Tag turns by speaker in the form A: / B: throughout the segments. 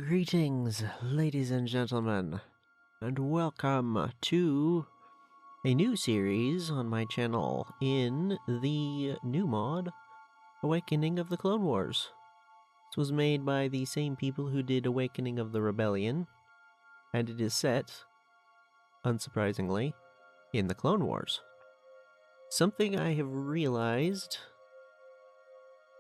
A: Greetings, ladies and gentlemen, and welcome to a new series on my channel in the new mod, Awakening of the Clone Wars. This was made by the same people who did Awakening of the Rebellion, and it is set, unsurprisingly, in the Clone Wars. Something I have realized...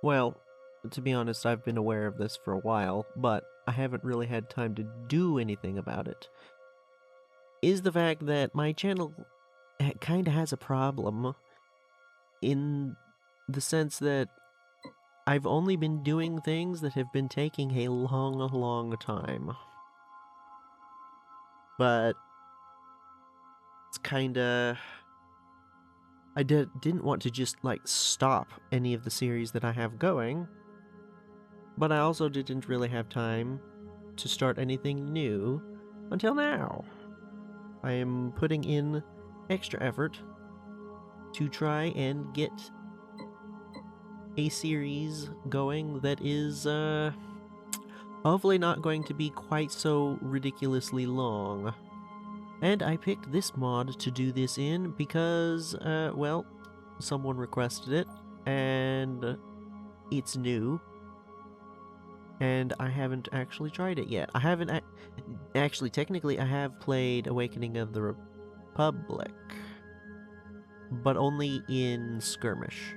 A: Well, to be honest, I've been aware of this for a while, but I haven't really had time to do anything about it, is the fact that my channel kind of has a problem in the sense that I've only been doing things that have been taking a long time. But it's kinda... I didn't want to just, stop any of the series that I have going, but I also didn't really have time to start anything new until now. I am putting in extra effort to try and get a series going that is, hopefully not going to be quite so ridiculously long. And I picked this mod to do this in because, well, someone requested it, and it's new, and I haven't actually tried it yet. I haven't actually, technically, I have played Awakening of the Republic, but only in Skirmish.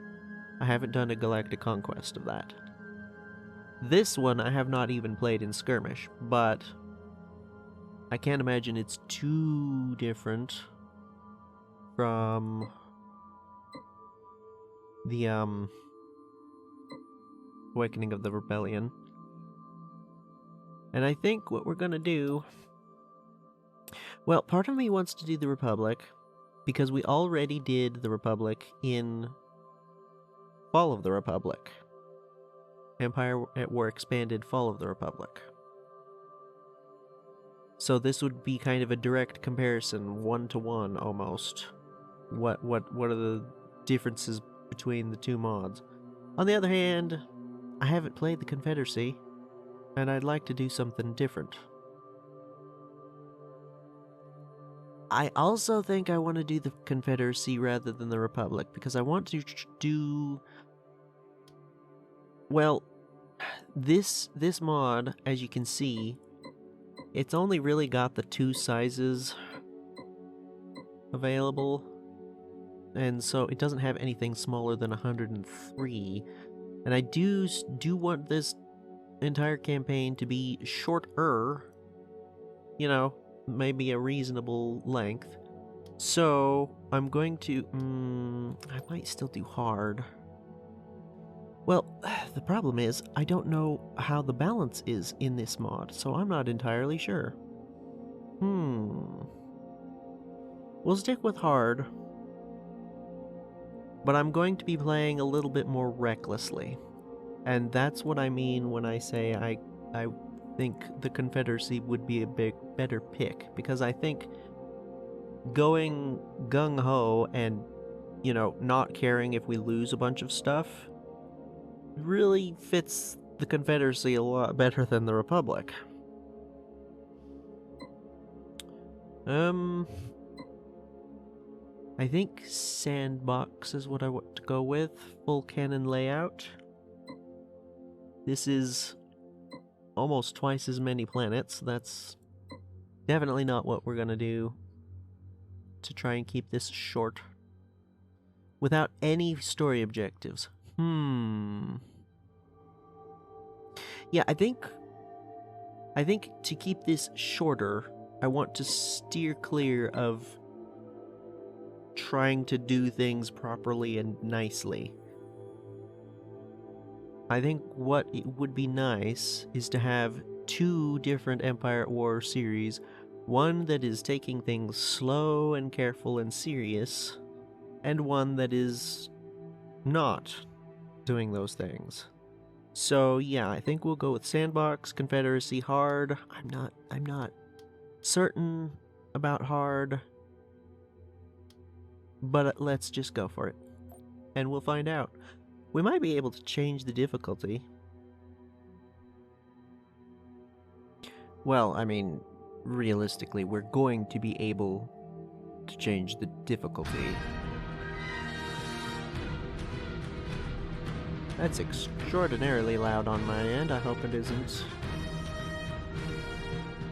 A: I haven't done a Galactic Conquest of that. This one I have not even played in Skirmish, but I can't imagine it's too different from the, Awakening of the Rebellion. And I think what we're gonna do... Well, part of me wants to do the Republic, because we already did the Republic in Fall of the Republic. Empire at War Expanded, Fall of the Republic. So this would be kind of a direct comparison, one-to-one almost. What are the differences between the two mods? On the other hand, I haven't played the Confederacy, and I'd like to do something different. I also think I want to do the Confederacy rather than the Republic, because I want to do... Well, this mod, as you can see, it's only really got the two sizes available, and so it doesn't have anything smaller than 103. And I do want this entire campaign to be shorter, you know, maybe a reasonable length. So I'm going to, I might still do hard. Well, the problem is, I don't know how the balance is in this mod, so I'm not entirely sure. We'll stick with hard, but I'm going to be playing a little bit more recklessly. And that's what I mean when I say I think the Confederacy would be a better pick, because I think going gung-ho and, you know, not caring if we lose a bunch of stuff really fits the Confederacy a lot better than the Republic. I think sandbox is what I want to go with. Full cannon layout. This is almost twice as many planets. That's definitely not what we're gonna do to try and keep this short without any story objectives. Yeah, I think to keep this shorter, I want to steer clear of trying to do things properly and nicely. I think what it would be nice is to have two different Empire at War series. One that is taking things slow and careful and serious, and one that is not doing those things. So yeah, I think we'll go with Sandbox, Confederacy, Hard. I'm not certain about Hard, but let's just go for it, and we'll find out. We might be able to change the difficulty. Well, I mean, realistically, we're going to be able to change the difficulty. That's extraordinarily loud on my end. I hope it isn't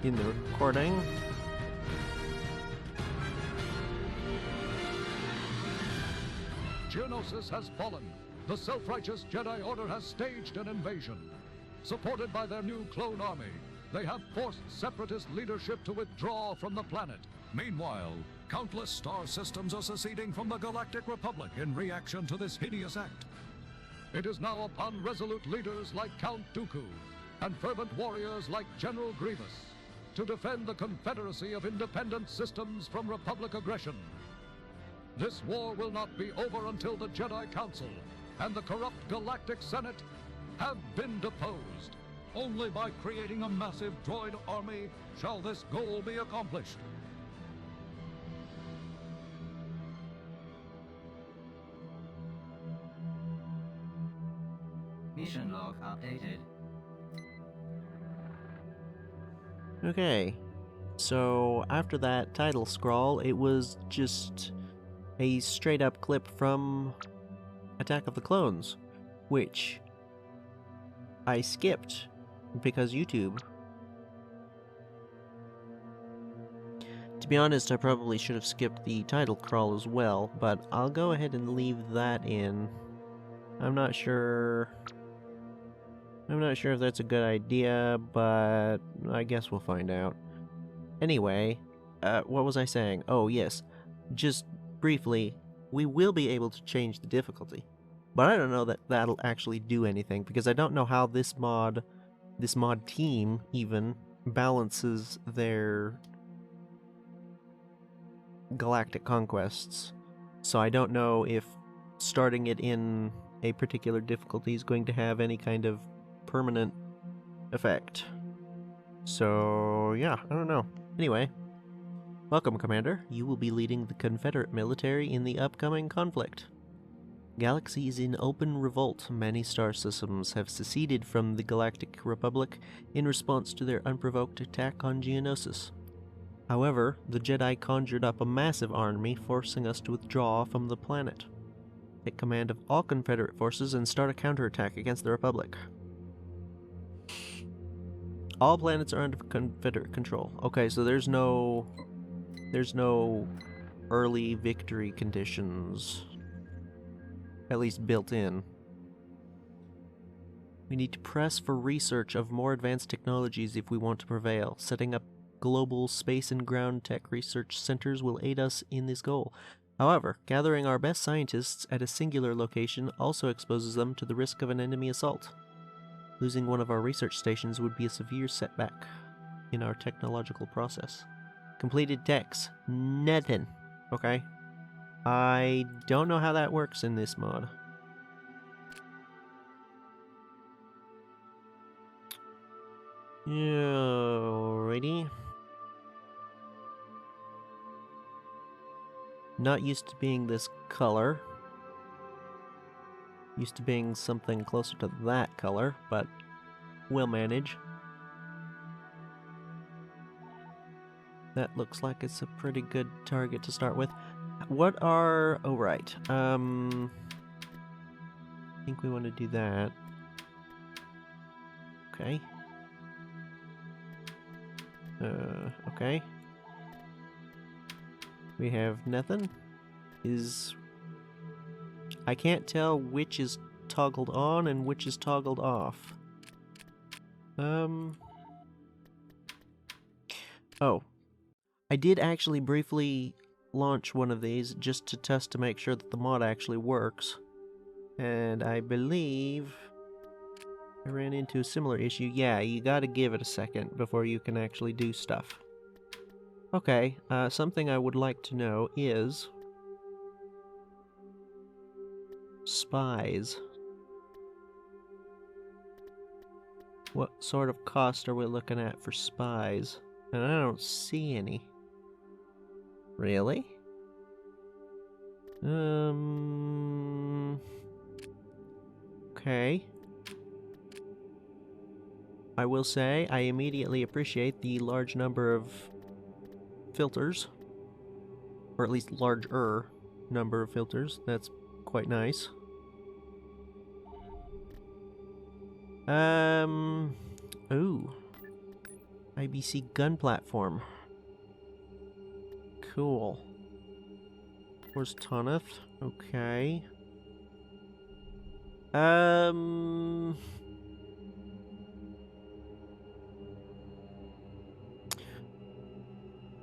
A: in the recording.
B: Geonosis has fallen. The self-righteous Jedi Order has staged an invasion. Supported by their new clone army, they have forced Separatist leadership to withdraw from the planet. Meanwhile, countless star systems are seceding from the Galactic Republic in reaction to this hideous act. It is now upon resolute leaders like Count Dooku and fervent warriors like General Grievous to defend the Confederacy of Independent Systems from Republic aggression. This war will not be over until the Jedi Council and the corrupt Galactic Senate have been deposed. Only by creating a massive droid army shall this goal be accomplished.
C: Mission log updated.
A: Okay, so after that title scroll, it was just a straight up clip from Attack of the Clones, which I skipped because YouTube. To be honest, I probably should have skipped the title crawl as well, but I'll go ahead and leave that in. I'm not sure if that's a good idea, but I guess we'll find out. Anyway, what was I saying? Oh, yes. Just briefly, we will be able to change the difficulty. But I don't know that that'll actually do anything, because I don't know how this mod team even balances their galactic conquests. So I don't know if starting it in a particular difficulty is going to have any kind of permanent effect. So yeah, I don't know. Anyway, welcome, Commander. You will be leading the Confederate military in the upcoming conflict. Galaxy is in open revolt. Many star systems have seceded from the Galactic Republic in response to their unprovoked attack on Geonosis. However, the Jedi conjured up a massive army, forcing us to withdraw from the planet. Take command of all Confederate forces and start a counterattack against the Republic. All planets are under Confederate control. Okay, so there's no early victory conditions, at least built in. We need to press for research of more advanced technologies if we want to prevail. Setting up global space and ground tech research centers will aid us in this goal. However, gathering our best scientists at a singular location also exposes them to the risk of an enemy assault. Losing one of our research stations would be a severe setback in our technological process. Completed techs. Nothing. Okay. I don't know how that works in this mod. Alrighty. Not used to being this color. Used to being something closer to that color, but we'll manage. That looks like it's a pretty good target to start with. What are... oh, right. I think we want to do that. Okay. Okay. We have nothing. I can't tell which is toggled on and which is toggled off. Oh. I did actually briefly launch one of these just to test to make sure that the mod actually works. And I believe I ran into a similar issue. Yeah, you gotta give it a second before you can actually do stuff. Okay, something I would like to know is... spies. What sort of cost are we looking at for spies? And I don't see any. Really? Okay. I will say I immediately appreciate the large number of filters, or at least larger number of filters. That's quite nice. Ooh. IBC gun platform. Cool. Where's Toneth? Okay.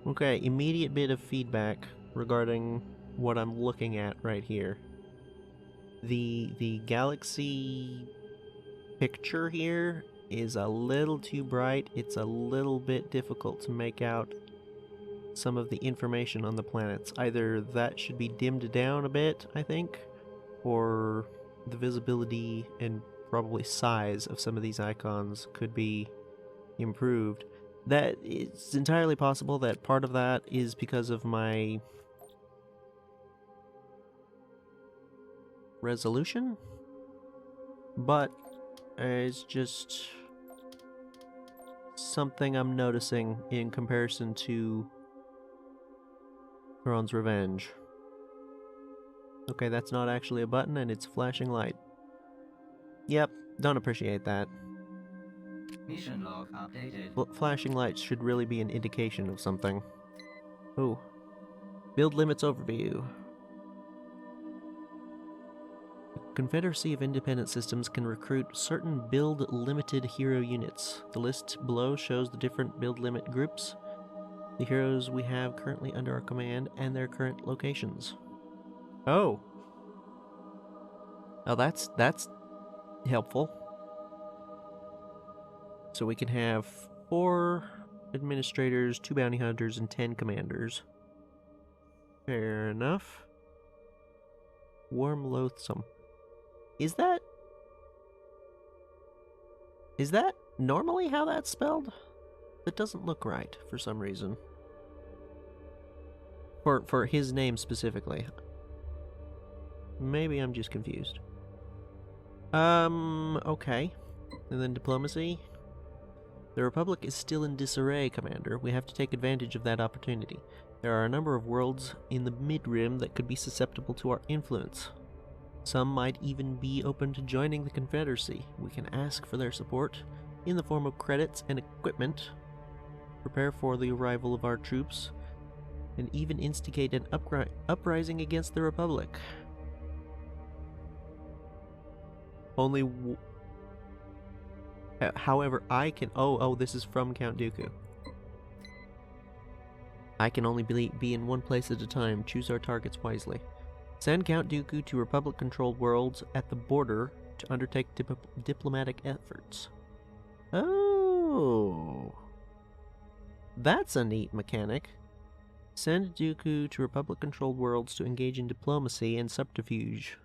A: Okay, immediate bit of feedback regarding what I'm looking at right here. The galaxy picture here is a little too bright. It's a little bit difficult to make out some of the information on the planets. Either that should be dimmed down a bit, I think, or the visibility and probably size of some of these icons could be improved. That it's entirely possible that part of that is because of my resolution, but it's just something I'm noticing in comparison to Throne's Revenge. Okay, that's not actually a button and it's a flashing light. Yep, don't appreciate that.
C: Mission log updated.
A: Flashing lights should really be an indication of something. Ooh. Build limits overview. Confederacy of Independent Systems can recruit certain build-limited hero units. The list below shows the different build limit groups, the heroes we have currently under our command, and their current locations. Oh. Oh, that's helpful. So we can have 4 administrators, 2 bounty hunters, and 10 commanders. Fair enough. Warm Loathsome. Is that normally how that's spelled? It doesn't look right for some reason. For his name specifically. Maybe I'm just confused. Okay. And then diplomacy. The Republic is still in disarray, Commander. We have to take advantage of that opportunity. There are a number of worlds in the Mid-Rim that could be susceptible to our influence. Some might even be open to joining the Confederacy. We can ask for their support in the form of credits and equipment, prepare for the arrival of our troops, and even instigate an uprising against the Republic. However, I can... Oh, this is from Count Dooku. I can only be in one place at a time. Choose our targets wisely. Send Count Dooku to Republic-controlled worlds at the border to undertake diplomatic efforts. Oh. That's a neat mechanic. Send Dooku to Republic-controlled worlds to engage in diplomacy and subterfuge.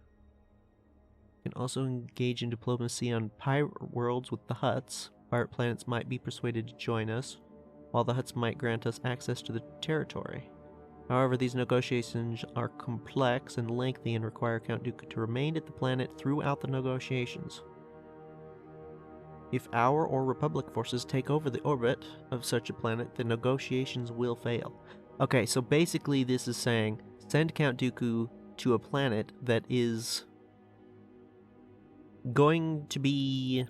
A: You can also engage in diplomacy on pirate worlds with the Hutts. Pirate planets might be persuaded to join us, while the Hutts might grant us access to the territory. However, these negotiations are complex and lengthy and require Count Dooku to remain at the planet throughout the negotiations. If our or Republic forces take over the orbit of such a planet, the negotiations will fail. Okay, so basically this is saying, send Count Dooku to a planet that is going to be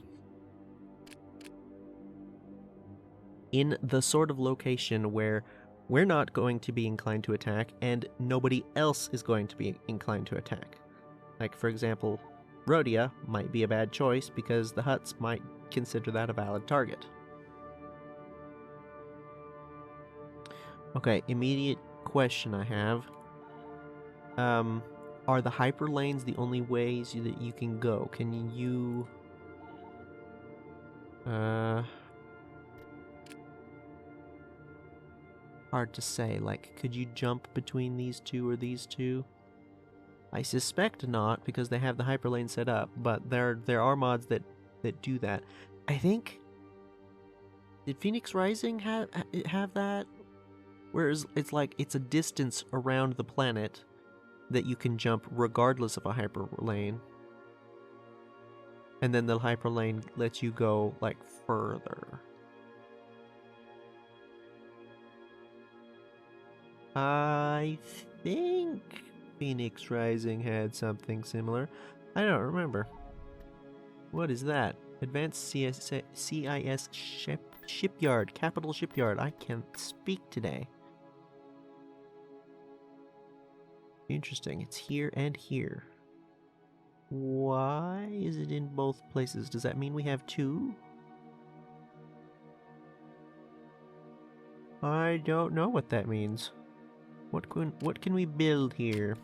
A: in the sort of location where we're not going to be inclined to attack, and nobody else is going to be inclined to attack. Like, for example, Rhodia might be a bad choice because the Hutts might consider that a valid target. Okay, immediate question I have. Are the hyperlanes the only ways that you can go? Can you... Hard to say. Like, could you jump between these two or these two? I suspect not, because they have the hyperlane set up, but there are mods that do that. I think... Did Phoenix Rising have that? Whereas it's like, it's a distance around the planet that you can jump regardless of a hyperlane. And then the hyperlane lets you go, like, further. I think Phoenix Rising had something similar. I don't remember. What is that? Advanced CIS Shipyard. Capital Shipyard. I can't speak today. Interesting. It's here and here. Why is it in both places? Does that mean we have two? I don't know what that means. What can we build here?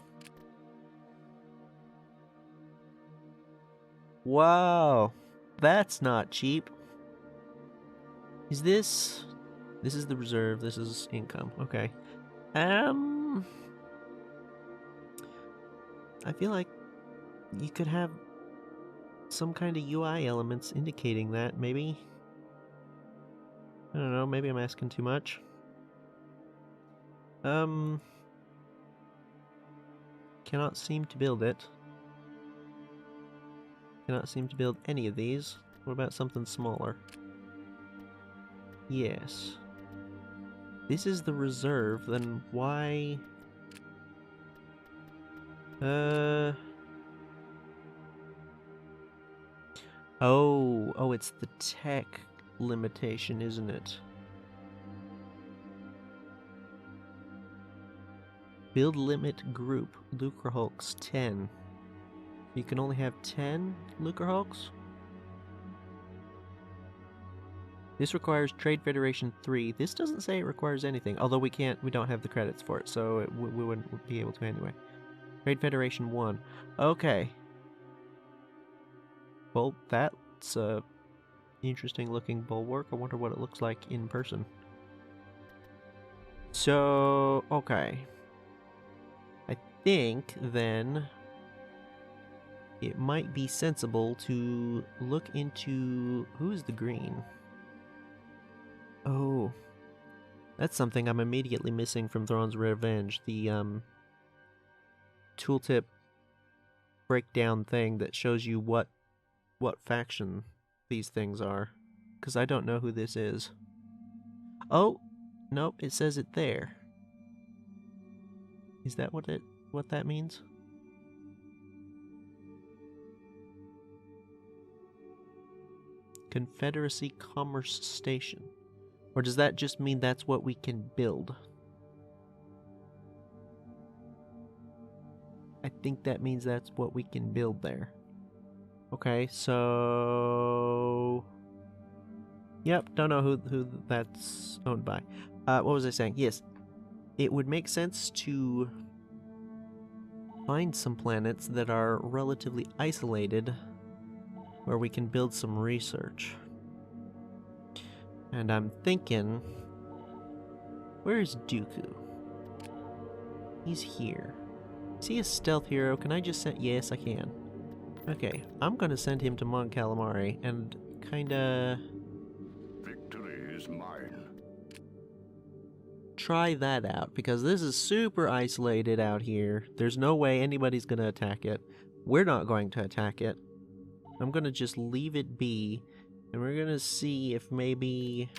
A: Wow, that's not cheap. Is this is the reserve, this is income. Okay. I feel like you could have some kind of UI elements indicating that, maybe. I don't know, maybe I'm asking too much. Cannot seem to build it. Cannot seem to build any of these. What about something smaller? Yes. This is the reserve, then why... Oh, it's the tech limitation, isn't it? Build limit group, Lucre Hulks 10. You can only have 10 Lucre Hulks? This requires Trade Federation 3. This doesn't say it requires anything, although we don't have the credits for it, so we wouldn't be able to anyway. Trade Federation 1. Okay. Well, that's a interesting looking bulwark. I wonder what it looks like in person. So, okay. I think then it might be sensible to look into who is the green. Oh, that's something I'm immediately missing from Thrawn's Revenge. The tooltip breakdown thing that shows you what faction these things are, because I don't know who this is. Oh, nope, it says it there. Is that what that means? Confederacy Commerce Station. Or does that just mean that's what we can build? I think that means that's what we can build there. Okay, so... Yep, don't know who that's owned by. What was I saying? Yes, it would make sense to find some planets that are relatively isolated where we can build some research. And I'm thinking, where is Dooku? He's here. Is he a stealth hero? Can I just send... Yes, I can. Okay, I'm gonna send him to Mon Calamari and kinda...
B: Victory is mine.
A: Try that out, because this is super isolated out here. There's no way anybody's gonna attack it. We're not going to attack it. I'm gonna just leave it be, and we're gonna see if maybe...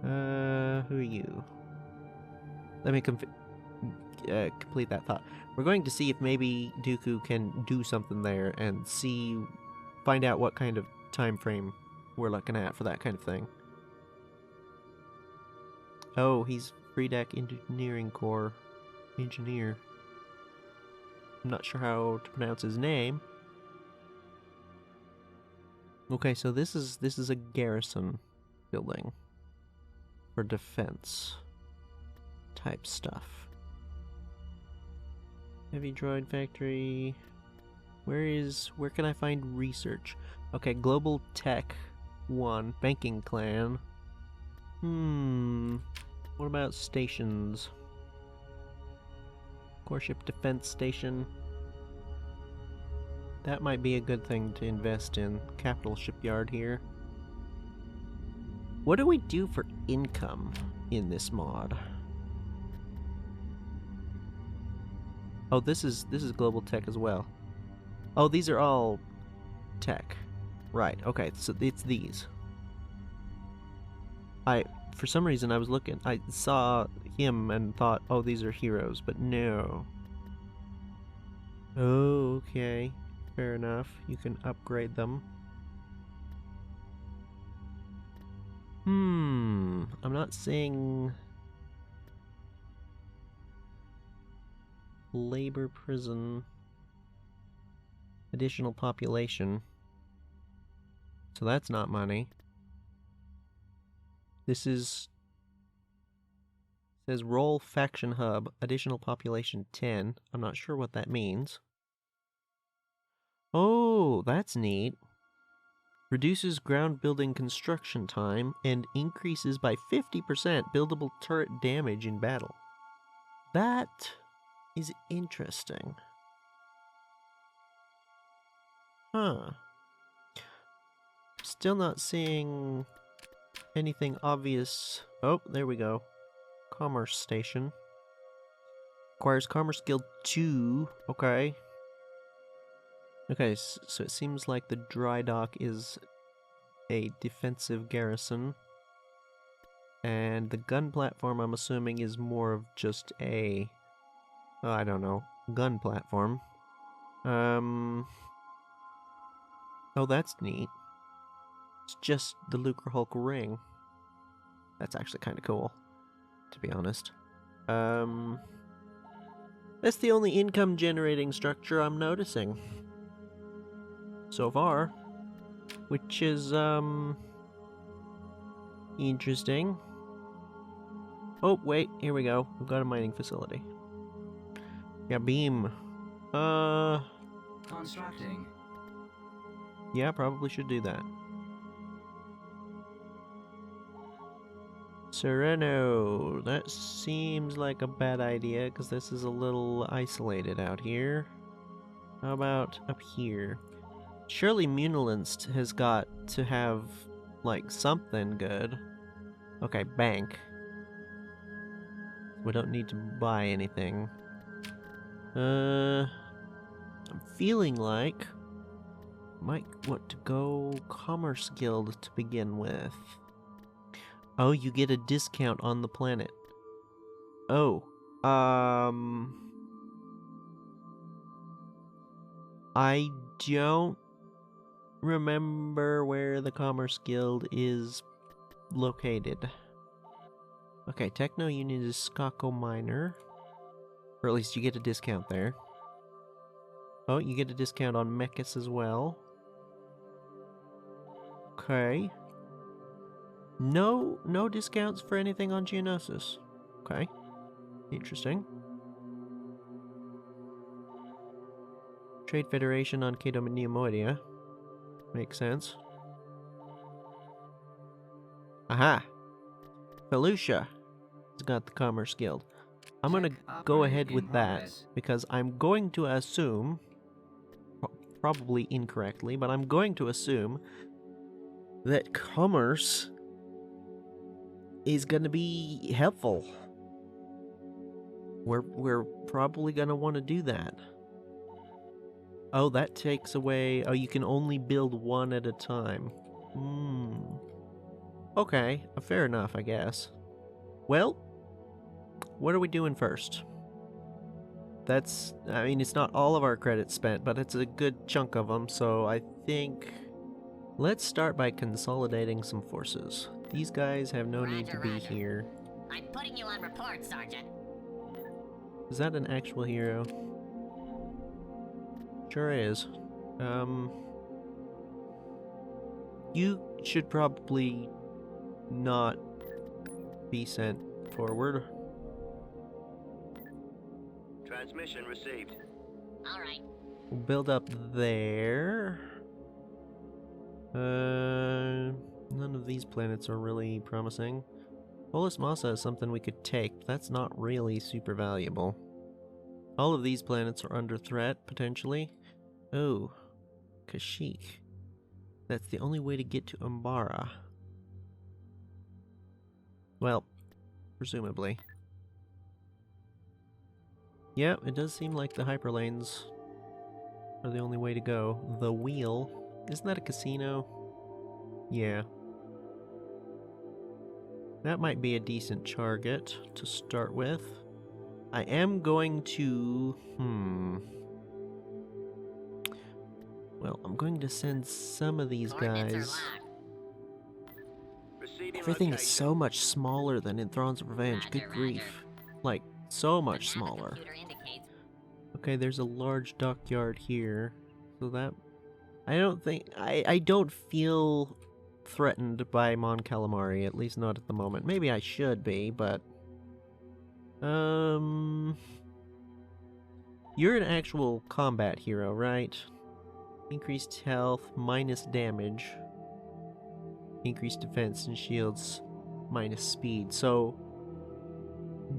A: who are you? Let me complete that thought. We're going to see if maybe Dooku can do something there and find out what kind of time frame we're looking at for that kind of thing. Oh, he's Free Deck Engineering Corps engineer. I'm not sure how to pronounce his name. Okay, so this is a garrison building for defense type stuff. Heavy droid factory. Where can I find research? Okay, Global Tech 1, Banking Clan. What about stations? Core Ship Defense Station. That might be a good thing to invest in. Capital Shipyard here. What do we do for income in this mod? Oh, this is global tech as well. Oh, these are all tech. Right, okay, so it's these. For some reason I was looking, I saw him and thought, oh, these are heroes, but no. Oh, okay. Fair enough. You can upgrade them. I'm not seeing labor prison, additional population. So that's not money. This is says role faction hub, additional population 10. I'm not sure what that means. Oh, that's neat. Reduces ground building construction time and increases by 50% buildable turret damage in battle. That is interesting. Huh. Still not seeing anything obvious. Oh, there we go. Commerce Station. Requires Commerce Guild 2. Okay. Okay, so it seems like the dry dock is a defensive garrison. And the gun platform, I'm assuming, is more of just a... oh, I don't know. Gun platform. Oh, that's neat. It's just the Lucre Hulk ring. That's actually kind of cool, to be honest. That's the only income generating structure I'm noticing so far, which is interesting. Oh wait, here we go. We've got a mining facility. Yeah, beam.
C: Constructing.
A: Yeah, probably should do that. Sereno. That seems like a bad idea, because this is a little isolated out here. How about up here? Surely Munilinst has got to have, like, something good. Okay, bank. We don't need to buy anything. I'm feeling like I might want to go Commerce Guild to begin with. Oh, you get a discount on the planet. Oh, I don't remember where the Commerce Guild is located. Okay, Techno Unit is Skako Minor. Or at least you get a discount there. Oh, you get a discount on Mechas as well. Okay. No discounts for anything on Geonosis. Okay. Interesting. Trade Federation on Cato Neomoidia. Makes sense. Aha! Felucia has got the Commerce Guild. I'm gonna go ahead with that, because I'm going to assume, probably incorrectly, but I'm going to assume that commerce is gonna be helpful. We're probably gonna want to do that. Oh, that takes away... oh, you can only build one at a time. Okay, fair enough, I guess. Well, what are we doing first? That's... I mean, it's not all of our credits spent, but it's a good chunk of them, so I think... let's start by consolidating some forces. These guys have no need to be here.
D: I'm putting you on report, Sergeant.
A: Is that an actual hero? Sure is. You should probably not be sent forward.
E: Transmission received.
D: All right.
A: We'll build up there. None of these planets are really promising. Polis Massa is something we could take, but that's not really super valuable. All of these planets are under threat, potentially. Oh, Kashyyyk. That's the only way to get to Umbara. Well, presumably. Yeah, it does seem like the hyperlanes are the only way to go. The wheel. Isn't that a casino? Yeah. That might be a decent target to start with. I am going to... Well, I'm going to send some of these
D: Coordinates are
A: guys...
D: locked.
E: Receiving
A: Everything is
E: location.
A: so much smaller than in Thrones of Revenge.
D: Roger,
A: Good grief.
D: roger.
A: Like, so
D: The
A: much
D: nav
A: smaller.
D: computer indicates
A: Okay, there's a large dockyard here. So that... I don't think... I don't feel threatened by Mon Calamari, at least not at the moment. Maybe I should be, but... You're an actual combat hero, right? Increased health, minus damage. Increased defense and shields, minus speed. So,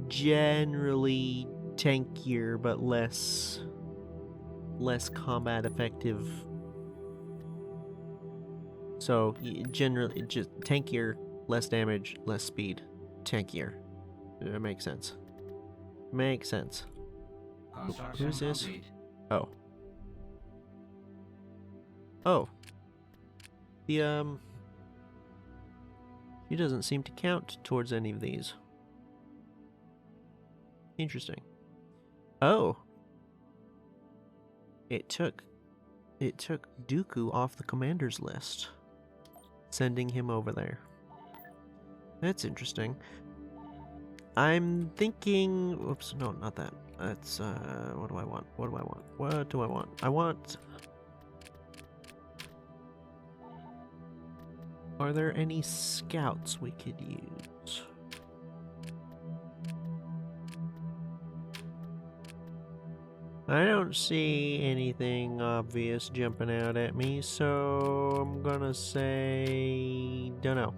A: generally tankier, but less combat effective. So, generally, just tankier, less damage, less speed. Tankier. That makes sense. Makes sense.
C: Construction
A: Who's this?
C: complete.
A: Oh. Oh. The, he doesn't seem to count towards any of these. Interesting. Oh. It took Dooku off the commander's list, sending him over there. That's interesting. I'm thinking... Oops, no, not that. That's, what do I want? What do I want? What do I want? I want... Are there any scouts we could use? I don't see anything obvious jumping out at me, so I'm gonna say... Dunno.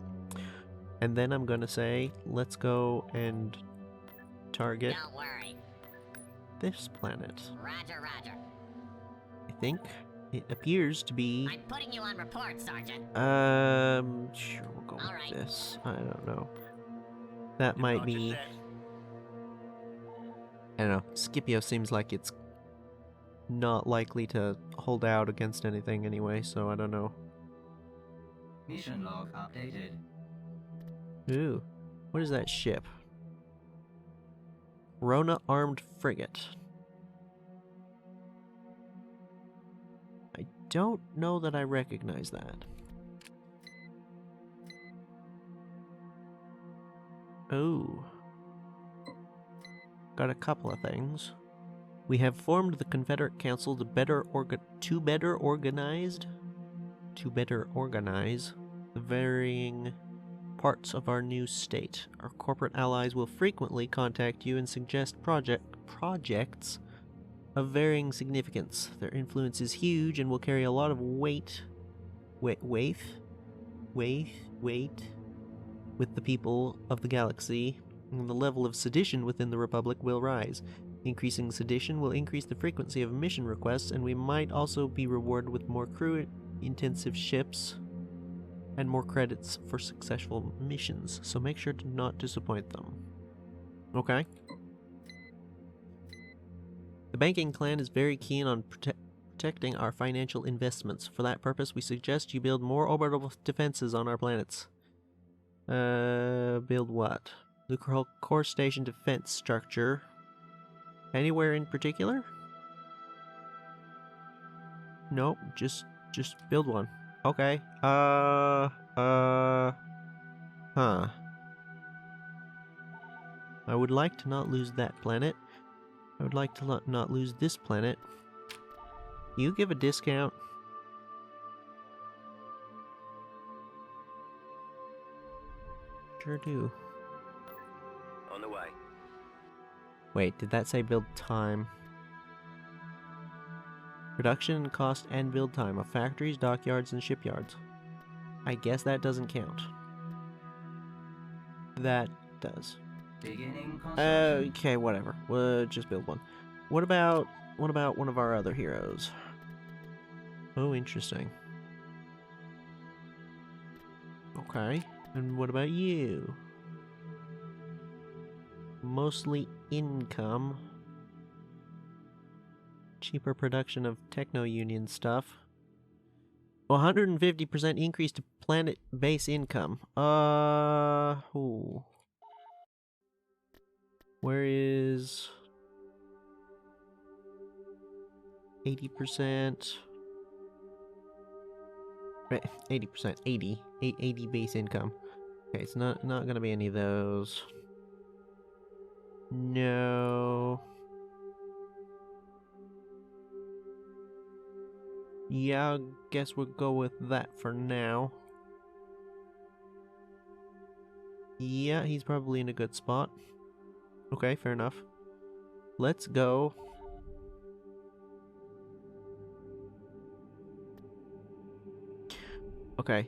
A: And then I'm gonna say, let's go and target
D: don't worry.
A: this planet.
D: Roger, roger.
A: I think it appears to be...
D: I'm putting you on report, Sergeant.
A: Sure, we'll go
D: All
A: with
D: right.
A: this. I don't know. That might
E: Departure
A: be...
E: set.
A: I don't know. Scipio seems like it's not likely to hold out against anything anyway, so I don't know.
C: Mission log updated.
A: Ooh. What is that ship? Rona Armed Frigate. I don't know that I recognize that. Oh. Got a couple of things. We have formed the Confederate Council to better organize the varying parts of our new state. Our corporate allies will frequently contact you and suggest projects of varying significance. Their influence is huge and will carry a lot of weight with the people of the galaxy, and the level of sedition within the Republic will rise. Increasing sedition will increase the frequency of mission requests, and we might also be rewarded with more crew-intensive ships and more credits for successful missions, so make sure to not disappoint them. Okay. The banking clan is very keen on protecting our financial investments. For that purpose, we suggest you build more orbital defenses on our planets. Build what? The core station defense structure. Anywhere in particular? Nope, just build one. Okay. Huh. I would like to not lose that planet. I would like to not lose this planet. You give a discount. Sure do.
E: On the way.
A: Wait, did that say build time? Reduction in cost and build time of factories, dockyards, and shipyards. I guess that doesn't count. That does.
C: Beginning construction.
A: Okay, whatever. We'll just build one. What about one of our other heroes? Oh, interesting. Okay. And what about you? Mostly income. cheaper production of techno-union stuff. 150% increase to planet base income. Ooh. Where is 80%? Right, 80%, 80 base income. Okay, it's not gonna be any of those. No. Yeah, I guess we'll go with that for now. Yeah, he's probably in a good spot. Okay, fair enough. Let's go. Okay,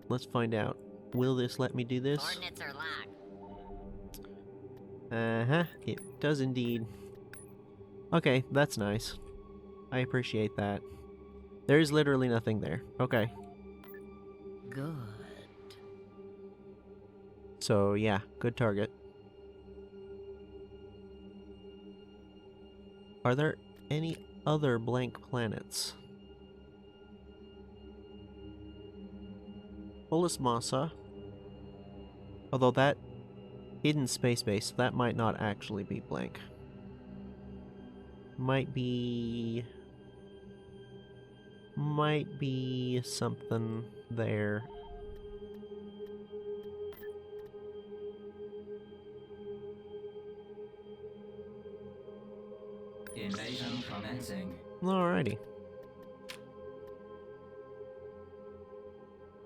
A: let's find out. Will this let me do this?
D: Coordinates are locked.
A: Uh-huh, it does indeed. Okay, that's nice. I appreciate that. There is literally nothing there. Okay.
D: Good.
A: So, yeah, good target. Are there any other blank planets? Polis Massa. Although that hidden space base, so that might not actually be blank. Might be something there.
C: Invasion commencing.
A: Alrighty.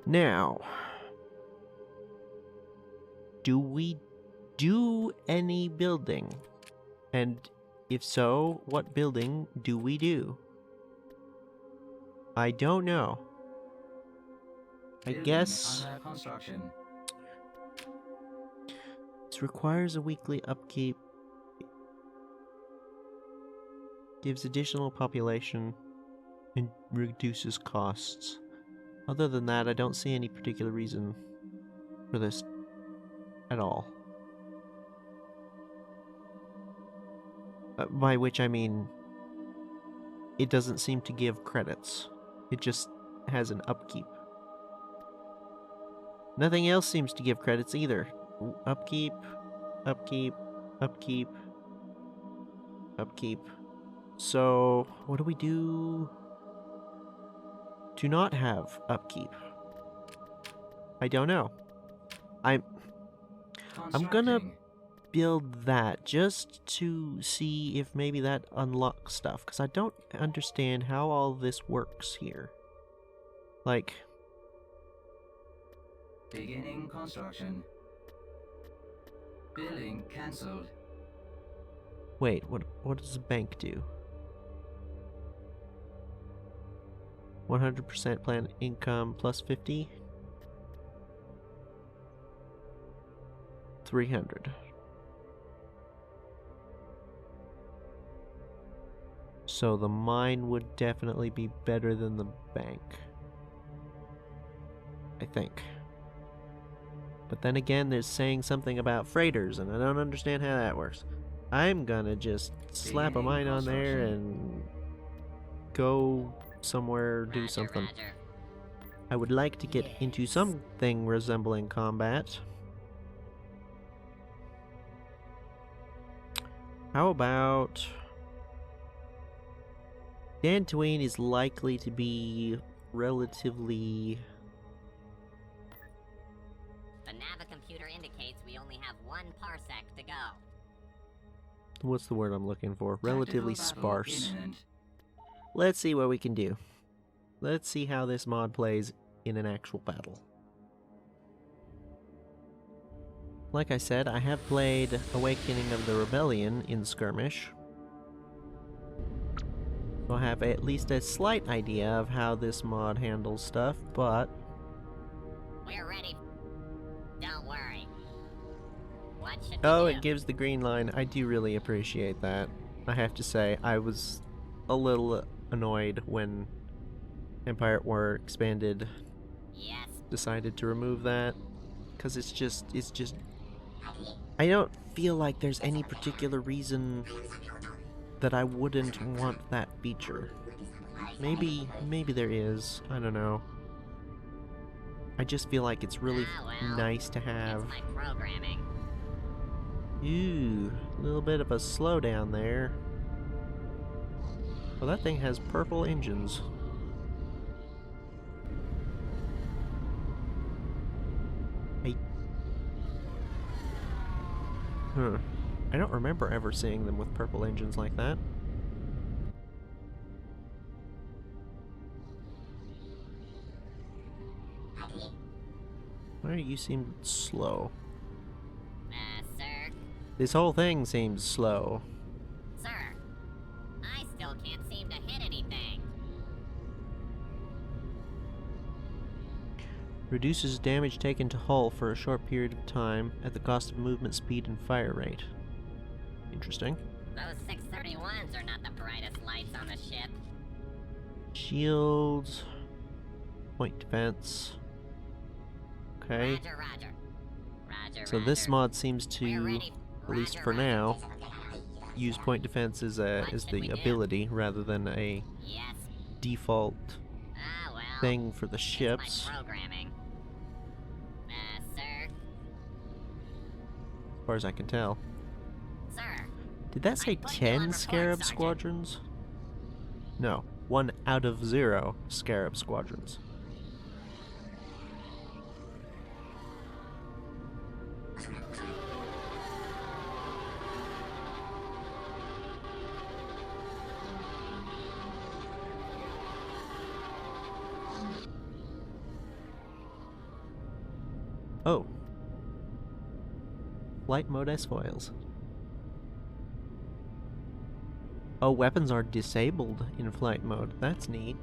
A: Now, do we do any building? And if so, what building do we do? I don't know. I
C: Building
A: guess
C: under construction.
A: this requires a weekly upkeep. Gives additional population and reduces costs. Other than that, I don't see any particular reason for this at all. By which I mean, it doesn't seem to give credits. It just has an upkeep. Nothing else seems to give credits either. Upkeep, upkeep, upkeep, upkeep. So, what do we do to not have upkeep? I don't know. I'm gonna
C: Constructing.
A: build that just to see if maybe that unlocks stuff, because I don't understand how all this works here. Like,
C: Beginning construction. Billing cancelled.
A: wait, what does a bank do? 100% plan income plus 50? 300. So the mine would definitely be better than the bank. I think. But then again, there's saying something about freighters, and I don't understand how that works. I'm gonna just slap a mine on there and go somewhere, do
D: Roger,
A: something.
D: Roger.
A: I would like to get into
D: Yes.
A: something resembling combat. How about... Dantooine is likely to be relatively...
D: The Navicomputer indicates we only have 1 parsec to go.
A: What's the word I'm looking for? Relatively
C: Tactical battle
A: sparse.
C: imminent.
A: Let's see what we can do. Let's see how this mod plays in an actual battle. Like I said, I have played Awakening of the Rebellion in Skirmish. So I have at least a slight idea of how this mod handles stuff, but...
D: We're ready. Don't worry. What should we
A: Oh,
D: do?
A: it gives the green line. I do really appreciate that. I have to say, I was a little annoyed when Empire at War Expanded
D: Yes.
A: decided to remove that, because it's just I don't feel like there's any particular reason that I wouldn't want that feature. Maybe there is. I don't know. I just feel like it's really
D: Well,
A: nice to have.
D: it's my programming.
A: Ooh, a little bit of a slowdown there. Well, that thing has purple engines. Hey. Huh. I don't remember ever seeing them with purple engines like that. Why do you seem slow?
D: Sir?
A: This whole thing seems slow.
D: Sir? I still can't seem to hit anything.
A: Reduces damage taken to hull for a short period of time at the cost of movement speed and fire rate. Interesting.
D: Those 631s are not the brightest lights on the ship.
A: Shields. Point defense. Okay.
D: Roger, roger. Roger,
A: So this
D: roger.
A: mod seems to,
D: We're ready.
A: at least
D: Roger,
A: for
D: roger.
A: now, use point defense as
D: What
A: the
D: should we do?
A: ability rather than a
D: Yes.
A: default
D: Well.
A: thing for the
D: It's
A: ships,
D: my programming. Sir?
A: as far as I can tell.
D: Sir?
A: Did that say
D: I'm putting you on
A: 10
D: report,
A: Scarab
D: Sergeant.
A: squadrons? No, 1 out of 0 Scarab squadrons. Oh. Flight mode S foils. Oh, weapons are disabled in flight mode. That's neat.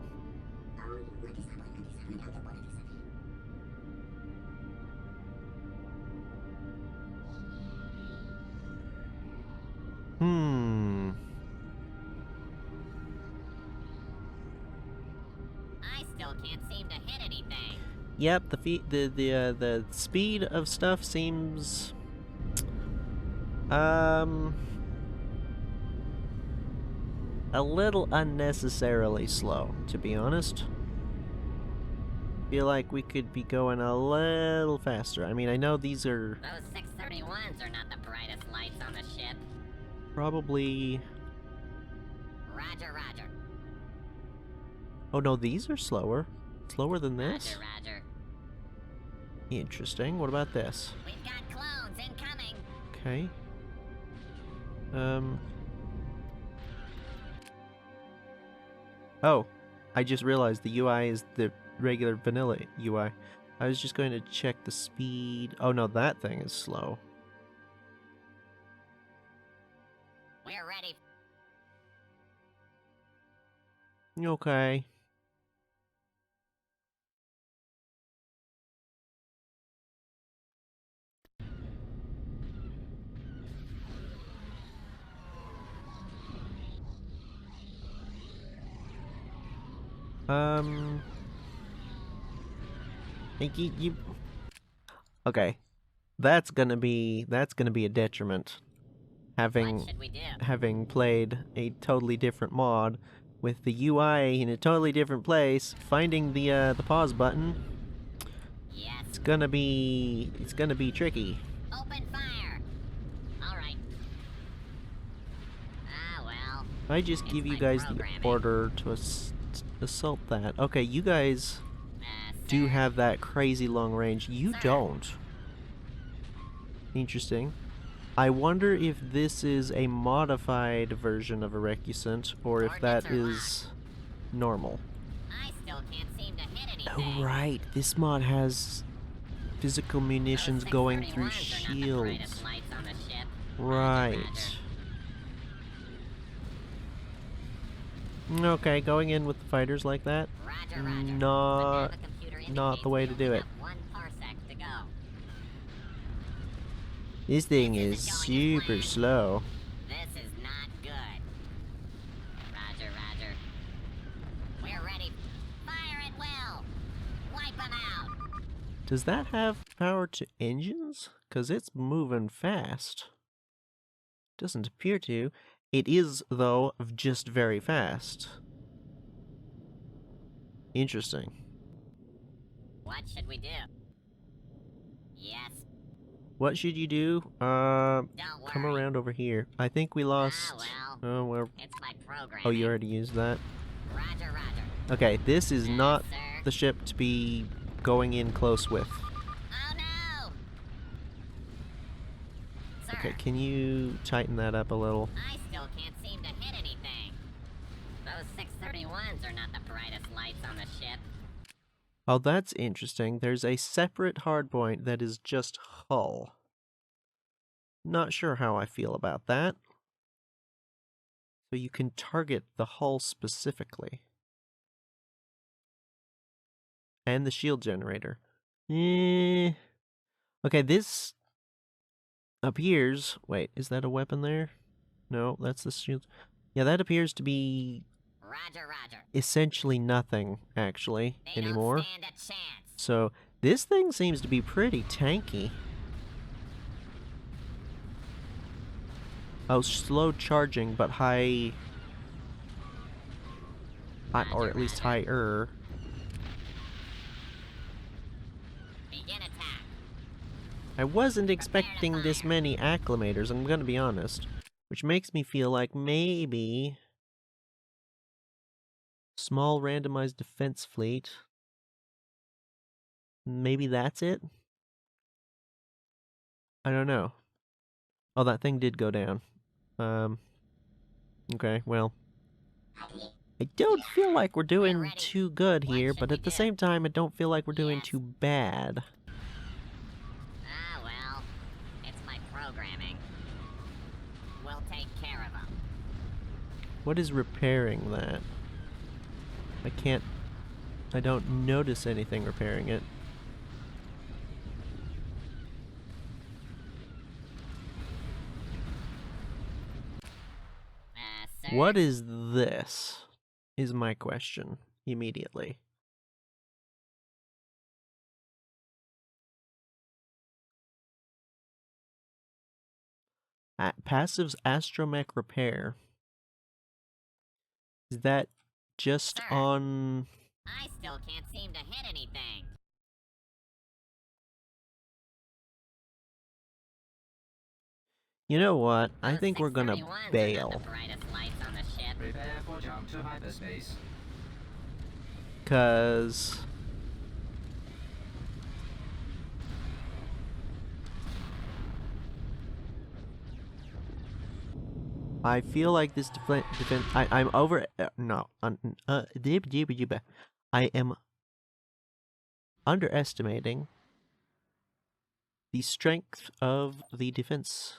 D: I still can't seem to hit anything.
A: Yep, the speed of stuff seems a little unnecessarily slow, to be honest. Feel like we could be going a little faster. I mean, I know these are
D: Those 631s are not the brightest lights on the ship.
A: probably...
D: Roger, roger.
A: Oh no, these are slower. Slower than this?
D: Roger, roger.
A: Interesting. What about this?
D: We've got clones incoming.
A: Okay. Oh, I just realized the UI is the regular vanilla UI. I was just going to check the speed. Oh no, that thing is slow.
D: We're ready.
A: Okay. You okay. That's gonna be a detriment.
D: What should we do?
A: Having played a totally different mod with the UI in a totally different place, finding the pause button,
D: Yes.
A: it's gonna be tricky.
D: Open fire. All right. Well.
A: I just
D: It's
A: give you
D: my
A: guys
D: programming.
A: the order to assault that. Okay, you guys do
D: Sir.
A: have that crazy long range. You
D: Sir.
A: don't. Interesting. I wonder if this is a modified version of a recusant, or if that
D: Coordinates are
A: is normal.
D: I still can't seem to hit anything.
A: Oh right, this mod has physical munitions
D: Those
A: going through
D: 631s are not the brightest
A: shields.
D: lights on the ship.
A: Right.
D: Roger.
A: Okay, going in with the fighters like that?
D: Roger, roger.
A: Not-
D: The navigacomputer
A: not the way to
D: indicates we
A: do
D: only
A: it.
D: have 1 parsec to go.
A: This thing
D: This
A: is
D: isn't going as
A: super
D: planned.
A: slow.
D: This is not good. Roger, roger. We're ready. Fire at will. Wipe them out.
A: Does that have power to engines? Because it's moving fast. Doesn't appear to. It is, though, just very fast. Interesting.
D: What should we do? Yes.
A: What should you do?
D: Don't
A: Come
D: worry.
A: around over here. I think we lost...
D: well.
A: Oh, well...
D: It's my program.
A: Oh, you already used that?
D: Roger, roger.
A: Okay, this is not
D: Sir.
A: the ship to be going in close with.
D: Oh no! Sir,
A: Okay, can you tighten that up a little?
D: I still can't seem to hit anything. Those 631s are not the brightest lights on the ship.
A: Oh, that's interesting. There's a separate hardpoint that is just hull. Not sure how I feel about that. So you can target the hull specifically. And the shield generator. Okay, this appears... Wait, is that a weapon there? No, that's the shield. Yeah, that appears to be
D: Roger, roger.
A: essentially nothing, actually,
D: They
A: anymore.
D: don't stand a chance.
A: So, this thing seems to be pretty tanky. Oh, slow charging, but high... or at least higher.
D: Begin attack.
A: I wasn't expecting this many acclimators, I'm gonna be honest. Which makes me feel like maybe... Small randomized defense fleet. Maybe that's it? I don't know. Oh, that thing did go down. Okay, well. I don't feel like we're doing too good here, but at the same time, I don't feel like we're doing too bad.
D: Ah, well. It's my programming. We'll take care of them.
A: What is repairing that? I don't notice anything repairing it.
D: Sir?
A: What is this? Is my question immediately. Passive's astromech repair. Is that just
D: Sir.
A: on...
D: I still can't seem to hit anything.
A: You know what? I
D: Those
A: think we're gonna
D: 631s are not
A: bail.
D: the brightest lights on the ship.
C: Prepare for jump to hyperspace.
A: 'Cause... I feel like this defense... I'm over... no. I am underestimating the strength of the defense